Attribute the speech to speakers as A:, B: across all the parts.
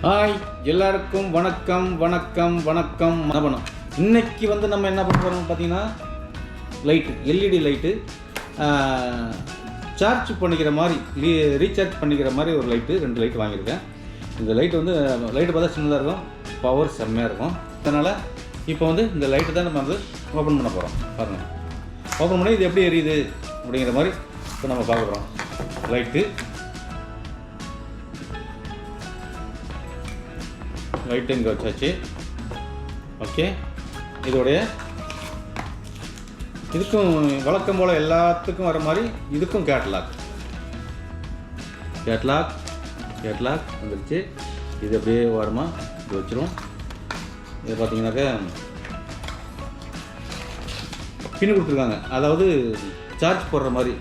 A: Hi எல்லாருக்கும் வணக்கம் வணக்கம் வணக்கம் மனவனம். இன்றைக்கி வந்து நம்ம என்ன பண்ண போகிறோம்னு பார்த்தீங்கன்னா லைட்டு, எல்இடி லைட்டு சார்ஜ் பண்ணிக்கிற மாதிரி, ரீசார்ஜ் பண்ணிக்கிற மாதிரி ஒரு லைட்டு, 2 லைட்டு வாங்கியிருக்கேன். இந்த லைட்டு வந்து லைட்டு பார்த்தா சின்னதாக இருக்கும், பவர் செம்மையாக இருக்கும். அதனால் இப்போ வந்து இந்த லைட்டு தான் நம்ம வந்து ஓப்பன் பண்ண போகிறோம். பாருங்கள், ஓப்பன் பண்ணி இது எப்படி எரியுது அப்படிங்கிற மாதிரி இப்போ நம்ம பார்க்க போகிறோம். லைட்டு இங்கே வச்சாச்சு. ஓகே, இதோடைய இதுக்கும் வழக்கம் போல் எல்லாத்துக்கும் வர மாதிரி இதுக்கும் கேட்லாக் வந்துடுச்சு. இது அப்படியே ஓரமாக இது வச்சிரும். இது பார்த்தீங்கன்னாக்கா பின்னு கொடுத்துருக்காங்க, அதாவது சார்ஜ் போடுற மாதிரி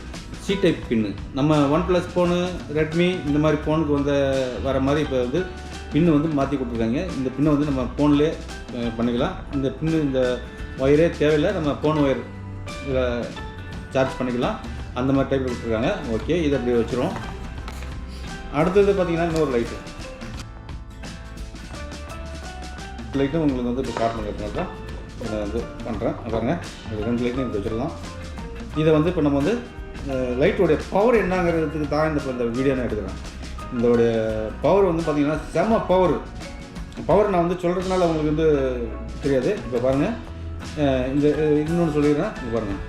A: சி டைப் பின்னு. நம்ம OnePlus ஃபோனு, ரெட்மி இந்த மாதிரி ஃபோனுக்கு வர மாதிரி இப்போ வந்து பின்னு வந்து மாற்றி கொடுத்துருக்காங்க. இந்த பின்னை வந்து நம்ம ஃபோன்லேயே பண்ணிக்கலாம். இந்த பின்னு, இந்த ஒயரே தேவையில்லை, நம்ம ஃபோன் ஒயர் இதில் சார்ஜ் பண்ணிக்கலாம். அந்த மாதிரி டைப்பில் கொடுத்துருக்காங்க. ஓகே, இதை அப்படியே வச்சுருவோம். அடுத்தது பார்த்திங்கன்னா இன்னொரு லைட்டும் உங்களுக்கு வந்து இப்போ காட்டணுங்கிறதுனால தான் இதை வந்து பண்ணுறேன். பாருங்கள், இது 2 லைட்டும் இப்படி வச்சிடலாம். இதை வந்து இப்போ நம்ம வந்து லைட்டோடைய பவர் என்னங்கிறதுக்கு தான் இந்த வீடியோ நான் எடுக்கிறேன். இதோடைய பவர் வந்து பார்த்திங்கன்னா செம பவர் நான் வந்து சொல்கிறதுனால உங்களுக்கு வந்து தெரியாது. இப்போ பாருங்கள், இந்த இன்னொன்று சொல்லிடுறேன். இது பாருங்கள்,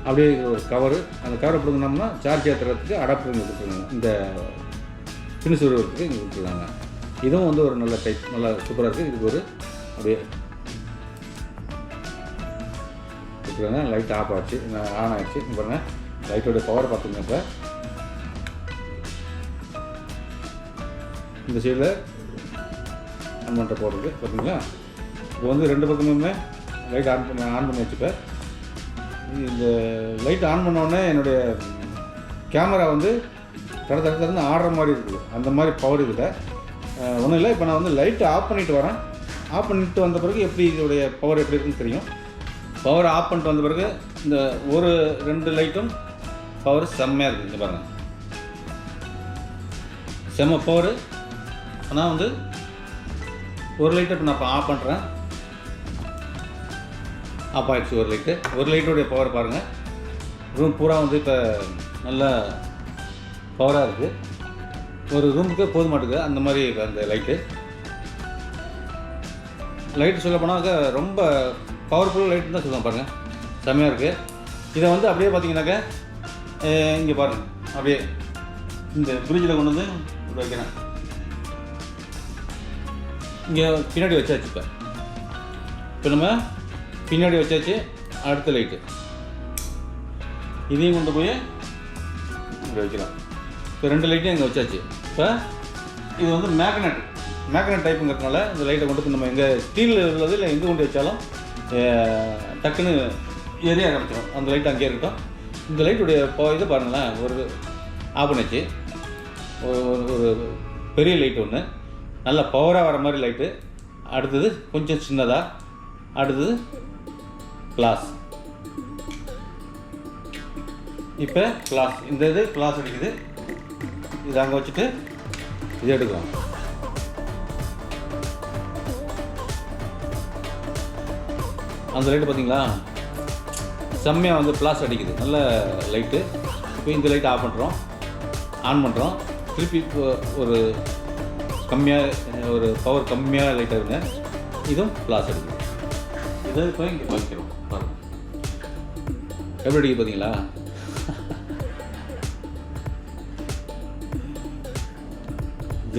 A: அப்படியே ஒரு கவரு, அந்த கவரை பிடுங்கினோம்னா சார்ஜ் ஏற்றுறதுக்கு அடாப்டர் இங்கே கொடுத்துருக்காங்க. இந்த பின்னு சுருவதுக்கு இங்கே கொடுத்துருக்காங்க. இதுவும் வந்து ஒரு நல்ல டைப், நல்லா சூப்பராக இருக்குது. இதுக்கு ஒரு அப்படியே கொடுத்துருக்காங்க. லைட் ஆஃப் ஆச்சு, ஆன் ஆகிடுச்சு. இங்கே பாருங்கள், லைட்டோடைய பவர் பார்த்துங்க. இப்போ இந்த சைடில் ஆன் பண்ணுற போடுறது பார்த்தீங்களா. இப்போ வந்து 2 பக்கமுமே லைட் ஆன் பண்ணி வச்சுப்பேன். இந்த லைட் ஆன் பண்ணோடனே என்னுடைய கேமரா வந்து தடந்து ஆடுற மாதிரி இருக்குது. அந்த மாதிரி பவர் இதில் ஒன்றும் இல்லை. இப்போ நான் வந்து லைட்டை ஆஃப் பண்ணிவிட்டு வரேன். ஆஃப் பண்ணிட்டு வந்த பிறகு எப்படி இதோடைய பவர் எப்படி இருக்குன்னு தெரியும். பவர் ஆஃப் பண்ணிட்டு வந்த பிறகு இந்த 2 லைட்டும் பவர் செம்மையாக இருக்குது. இங்கே பாருங்கள், செம்ம பவர். ஆனால் வந்து ஒரு லைட்டை இப்போ நான் இப்போ ஆஃப் பண்ணுறேன். ஆஃப் ஆகிடுச்சு ஒரு லைட்டோடைய பவர் பாருங்கள். ரூம் பூரா வந்து இப்போ நல்லா பவராக இருக்குது. ஒரு ரூமுக்கு போது மாட்டுக்கு அந்த மாதிரி அந்த லைட்டு சொல்ல போனாக்க ரொம்ப பவர்ஃபுல் லைட்டு தான் சொல்லுவேன். பாருங்கள், செம்மையாக இருக்குது. இதை வந்து அப்படியே பார்த்தீங்கன்னாக்க இங்கே பாருங்கள், அப்படியே இந்த பிரிட்ஜில் கொண்டு வந்து வைக்கிறேன். இங்கே பின்னாடி வச்சாச்சு. இப்போ நம்ம பின்னாடி வச்சாச்சு. அடுத்த லைட்டு இதையும் கொண்டு போய் இங்கே வைக்கலாம். இப்போ 2 லைட்டையும் இங்கே வச்சாச்சு. இப்போ இது வந்து மேக்னெட் டைப்புங்கிறதுனால இந்த லைட்டை கொண்டு போய் நம்ம எங்கே ஸ்டீலில் உள்ளது இல்லை எங்கே கொண்டு வச்சாலும் டக்குன்னு எரிய ஆரம்பிச்சிடும். அந்த லைட் அங்கேயே இருக்கட்டும். இந்த லைட்டுடைய இது பாருங்களேன், ஒரு ஆஃப் பண்ணிச்சு. ஒரு பெரிய லைட் ஒன்று, நல்ல பவராக வர மாதிரி லைட்டு. அடுத்தது கொஞ்சம் சின்னதாக, அடுத்தது ஃப்ளாஷ். இப்போ ஃப்ளாஷ், இந்த இது ஃப்ளாஷ் அடிக்குது. இது அங்கே வச்சுட்டு இது எடுக்கலாம். அந்த லைட்டு பார்த்தீங்களா, செம்மையாக வந்து ஃப்ளாஷ் அடிக்குது, நல்ல லைட்டு. இப்போ இந்த லைட்டை ஆஃப் பண்ணுறோம், ஆன் பண்ணுறோம். திருப்பி ஒரு பவர் கம்மியாக லைட்டாக இருங்க. இதுவும் ஃப்ளாஷ் அடிக்குது. இதை இப்போ இங்கே வைக்கிறோம். பாருங்கள் எப்படி அடிக்குது பார்த்தீங்களா.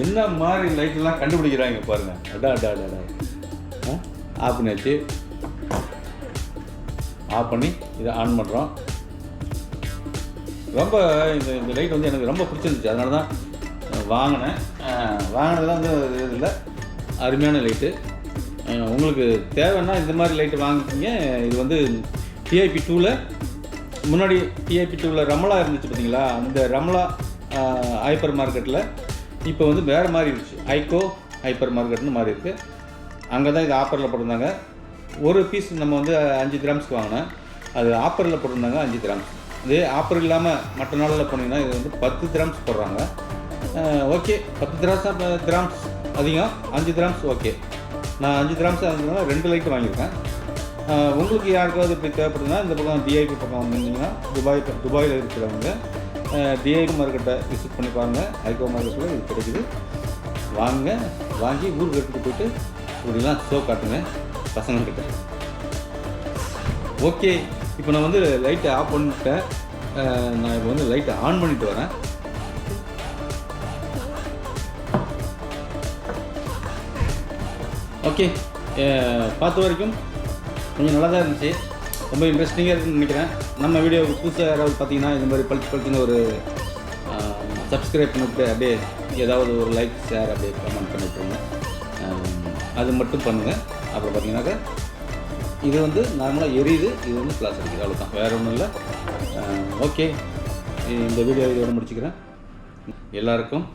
A: என்ன மாதிரி லைட்டெல்லாம் கண்டுபிடிக்கிறாங்க பாருங்கள். அடா ஆஃப் பண்ணியாச்சு. ஆஃப் பண்ணி இதை ஆன் பண்ணுறோம். ரொம்ப இந்த லைட் வந்து எனக்கு ரொம்ப பிடிச்சிருந்துச்சு, அதனால தான் வாங்கினதெல்லாம் வந்து இது இல்லை, அருமையான லைட்டு. உங்களுக்கு தேவைன்னா இந்த மாதிரி லைட்டு வாங்கிக்கிங்க. இது வந்து டிஐபி 2ல், முன்னாடி டிஐபி 2ல் ரமலா இருந்துச்சு பார்த்தீங்களா. அந்த ரமலா ஹைப்பர் மார்க்கெட்டில் இப்போ வந்து வேறு மாதிரி இருந்துச்சு, ஐகோ ஹைப்பர் மார்க்கெட்னு மாதிரி இருக்குது. அங்கே தான் இது ஆஃபரில் போட்டிருந்தாங்க. ஒரு பீஸ் நம்ம வந்து 5 கிராம்ஸ்க்கு வாங்கினேன். அது ஆஃபரில் போட்டிருந்தாங்க 5 கிராம்ஸ். இதே ஆஃபர் இல்லாமல் மற்ற நாளில் போனீங்கன்னா இது வந்து 10 கிராம்ஸ் போடுறாங்க. ஓகே, 10 கிராம்ஸ் அதிகம், 5 கிராம்ஸ் ஓகே. நான் 5 கிராம்ஸ் இருந்ததுனால 2 லைட் வாங்கியிருக்கேன். உங்களுக்கு யாருக்காவது இப்படி தேவைப்படுதுன்னா இந்த பக்கம் டிஐபி பக்கம் வந்திருந்தீங்கன்னா துபாயில் இருக்கிறவங்க டிஐபி மார்க்கெட்டை விசிட் பண்ணி பாருங்கள். ஐகோ மார்க்கெட்டில் இது கிடைக்குது. வாங்கி ஊருக்கு எடுத்துகிட்டு போயிட்டு இப்படிலாம் ஷோ காட்டுங்க பசங்கக்கிட்ட. ஓகே, இப்போ நான் வந்து லைட்டை ஆஃப் பண்ணிட்டேன். நான் இப்போ வந்து லைட்டை ஆன் பண்ணிட்டு வரேன். ஓகே, பார்த்த வரைக்கும் கொஞ்சம் நல்லா தான் இருந்துச்சு. ரொம்ப இன்ட்ரெஸ்டிங்காக இருக்குன்னு நினைக்கிறேன். நம்ம வீடியோவுக்கு புதுசாக யாராவது பார்த்தீங்கன்னா இந்த மாதிரி பளிச்சுன்னு ஒரு சப்ஸ்கிரைப் பண்ணிவிட்டு அப்படியே ஏதாவது ஒரு லைக் ஷேர் அப்படியே கமெண்ட் பண்ணி விட்டுருங்க. அது மட்டும் பண்ணுங்கள். அப்புறம் பார்த்தீங்கன்னாக்கா இது வந்து நார்மலாக எரியுது, இது வந்து ப்ளாஸ் அடிக்குது, அவ்வளோதான், வேறு ஒன்றும் இல்லை. ஓகே, இந்த வீடியோ இதோட முடிச்சுக்கிறேன். எல்லாருக்கும்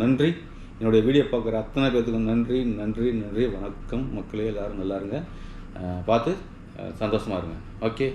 A: நன்றி. என்னுடைய வீடியோ பார்க்குற அத்தனை பேர்த்துக்கும் நன்றி. வணக்கம் மக்களே, எல்லோரும் நல்லா இருங்க, பார்த்து சந்தோஷமாக இருங்க. ஓகே.